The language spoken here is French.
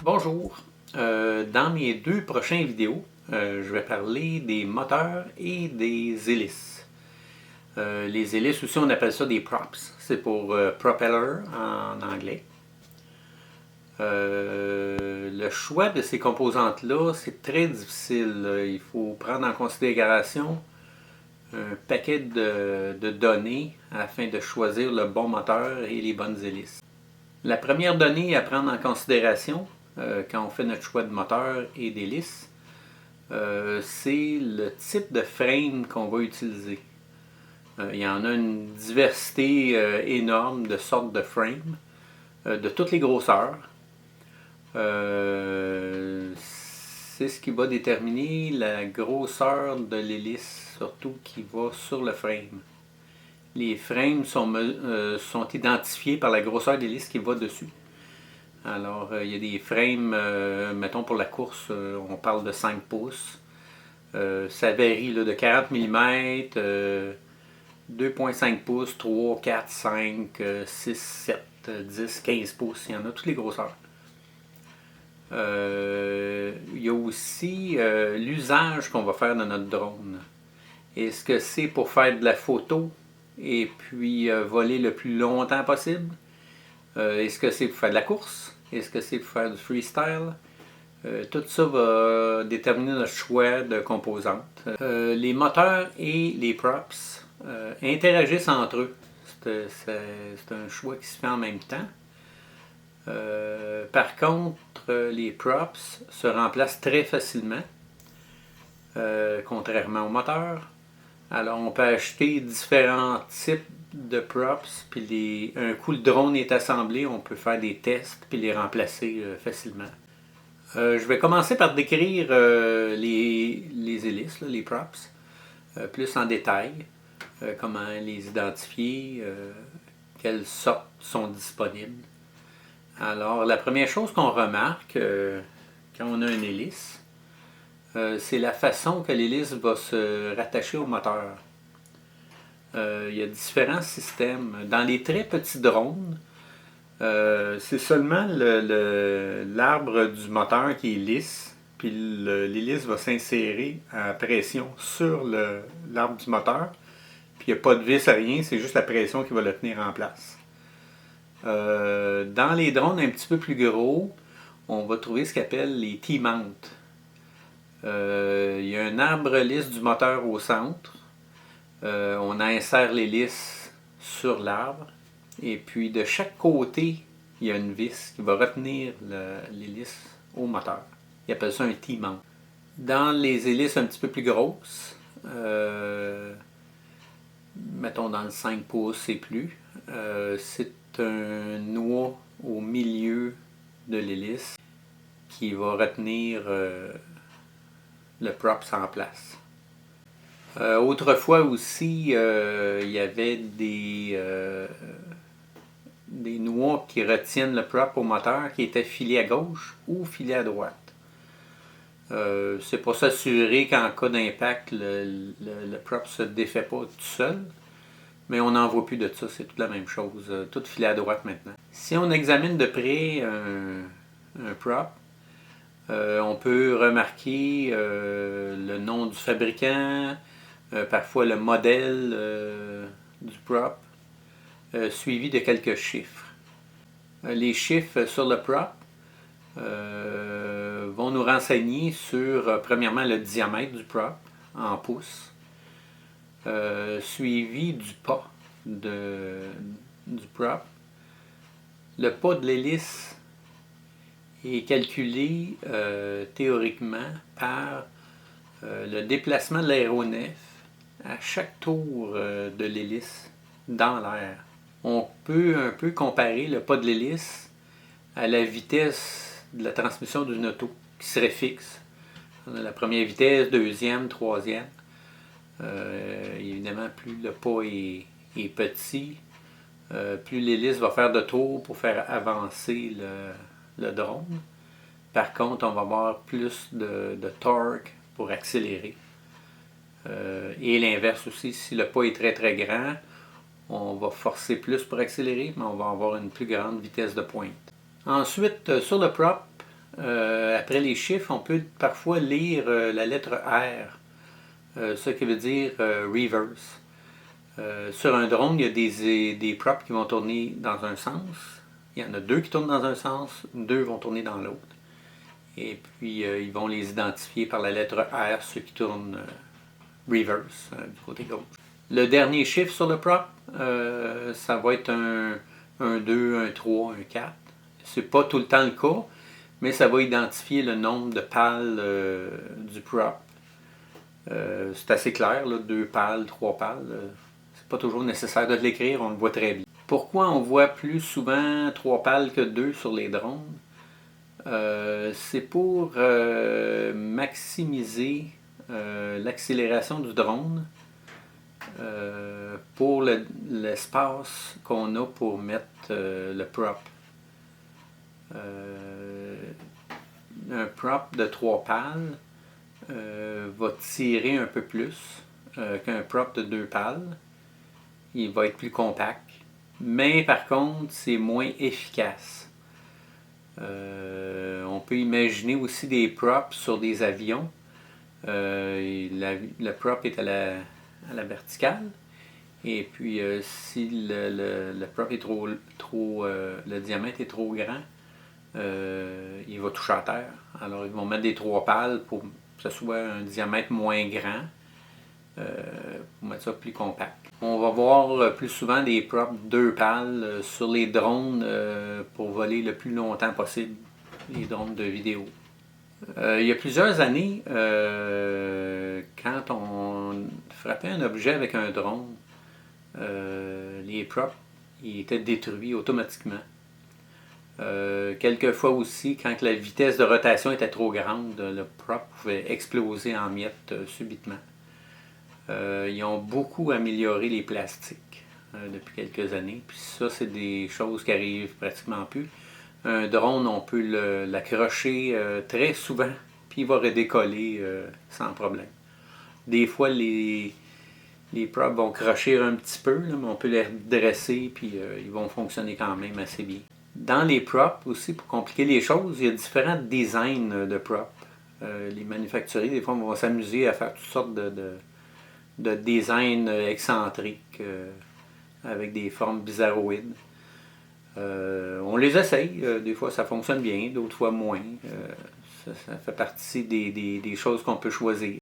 Bonjour, dans mes deux prochaines vidéos, je vais parler des moteurs et des hélices. Les hélices aussi on appelle ça des props, c'est pour propeller en anglais. Le choix de ces composantes-là, c'est très difficile. Il faut prendre en considération un paquet de données afin de choisir le bon moteur et les bonnes hélices. La première donnée à prendre en considération quand on fait notre choix de moteur et d'hélice, c'est le type de frame qu'on va utiliser. Il y en a une diversité énorme de sortes de frames, de toutes les grosseurs. C'est ce qui va déterminer la grosseur de l'hélice, surtout qui va sur le frame. Les frames sont identifiés par la grosseur de l'hélice qui va dessus. Alors, il y a des frames, mettons pour la course, on parle de 5 pouces. Ça varie là, de 40 mm, 2,5 pouces, 3, 4, 5, 6, 7, 10, 15 pouces. Il y en a toutes les grosseurs. Il y a aussi l'usage qu'on va faire de notre drone. Est-ce que c'est pour faire de la photo et puis voler le plus longtemps possible? Est-ce que c'est pour faire de la course? Est-ce que c'est pour faire du freestyle? Tout ça va déterminer notre choix de composantes. Les moteurs et les props interagissent entre eux. C'est un choix qui se fait en même temps. Par contre, les props se remplacent très facilement, contrairement aux moteurs. Alors, on peut acheter différents types de props, puis un coup le drone est assemblé, on peut faire des tests puis les remplacer facilement. Je vais commencer par décrire les hélices, là, les props, plus en détail, comment les identifier, quelles sortes sont disponibles. Alors, la première chose qu'on remarque quand on a une hélice, c'est la façon que l'hélice va se rattacher au moteur. Il y a différents systèmes. Dans les très petits drones, c'est seulement l'arbre du moteur qui est lisse, puis l'hélice va s'insérer à pression sur l'arbre du moteur, puis il n'y a pas de vis à rien, c'est juste la pression qui va le tenir en place. Dans les drones un petit peu plus gros, on va trouver ce qu'on appelle les T-mounts. Il y a un arbre lisse du moteur au centre. On insère l'hélice sur l'arbre. Et puis de chaque côté, il y a une vis qui va retenir l'hélice au moteur. Ils appellent ça un T-mount. Dans les hélices un petit peu plus grosses, mettons dans le 5 pouces et plus, c'est un noix au milieu de l'hélice qui va retenir le props en place. Autrefois aussi, il y avait des noix qui retiennent le prop au moteur qui étaient filés à gauche ou filés à droite. C'est pour s'assurer qu'en cas d'impact, le prop ne se défait pas tout seul. Mais on n'en voit plus de ça, c'est toute la même chose. Tout filé à droite maintenant. Si on examine de près un prop, on peut remarquer le nom du fabricant, parfois le modèle du prop, suivi de quelques chiffres. Les chiffres sur le prop vont nous renseigner sur, premièrement, le diamètre du prop en pouces, suivi du pas du prop. Le pas de l'hélice est calculé théoriquement par le déplacement de l'aéronef à chaque tour de l'hélice dans l'air. On peut un peu comparer le pas de l'hélice à la vitesse de la transmission d'une auto qui serait fixe. On a la première vitesse, deuxième, troisième. Évidemment, plus le pas est petit, plus l'hélice va faire de tours pour faire avancer le drone. Par contre, on va avoir plus de torque pour accélérer. Et l'inverse aussi, si le pas est très très grand, on va forcer plus pour accélérer, mais on va avoir une plus grande vitesse de pointe. Ensuite, sur le prop, Après les chiffres, on peut parfois lire la lettre R, ce qui veut dire reverse. Sur un drone, il y a des props qui vont tourner dans un sens. Il y en a deux qui tournent dans un sens, deux vont tourner dans l'autre. Et puis, ils vont les identifier par la lettre R, ceux qui tournent reverse du côté gauche. Le dernier chiffre sur le prop, ça va être un 2, un 3, un 4. C'est pas tout le temps le cas, mais ça va identifier le nombre de pales du prop. C'est assez clair, là, 2 pales, 3 pales. C'est pas toujours nécessaire de l'écrire, on le voit très bien. Pourquoi on voit plus souvent 3 pales que 2 sur les drones? C'est pour maximiser l'accélération du drone pour l'espace qu'on a pour mettre le prop. Un prop de 3 pales va tirer un peu plus qu'un prop de 2 pales. Il va être plus compact. Mais par contre, c'est moins efficace. On peut imaginer aussi des props sur des avions. Le prop est à la verticale. Et puis, si le prop est le diamètre est trop grand, il va toucher à terre. Alors, ils vont mettre des 3 pales pour que ce soit un diamètre moins grand, pour mettre ça plus compact. On va voir plus souvent des props 2 pales sur les drones pour voler le plus longtemps possible, les drones de vidéo. Il y a plusieurs années, quand on frappait un objet avec un drone, les props ils étaient détruits automatiquement. Quelquefois aussi, quand la vitesse de rotation était trop grande, le prop pouvait exploser en miettes subitement. Ils ont beaucoup amélioré les plastiques depuis quelques années. Puis ça, c'est des choses qui arrivent pratiquement plus. Un drone, on peut l'accrocher très souvent, puis il va redécoller sans problème. Des fois, les props vont crocher un petit peu, là, mais on peut les redresser, puis ils vont fonctionner quand même assez bien. Dans les props aussi, pour compliquer les choses, il y a différents designs de props. Les manufacturiers, des fois, vont s'amuser à faire toutes sortes de designs excentriques avec des formes bizarroïdes. On les essaye, des fois ça fonctionne bien, d'autres fois moins. Ça fait partie des choses qu'on peut choisir.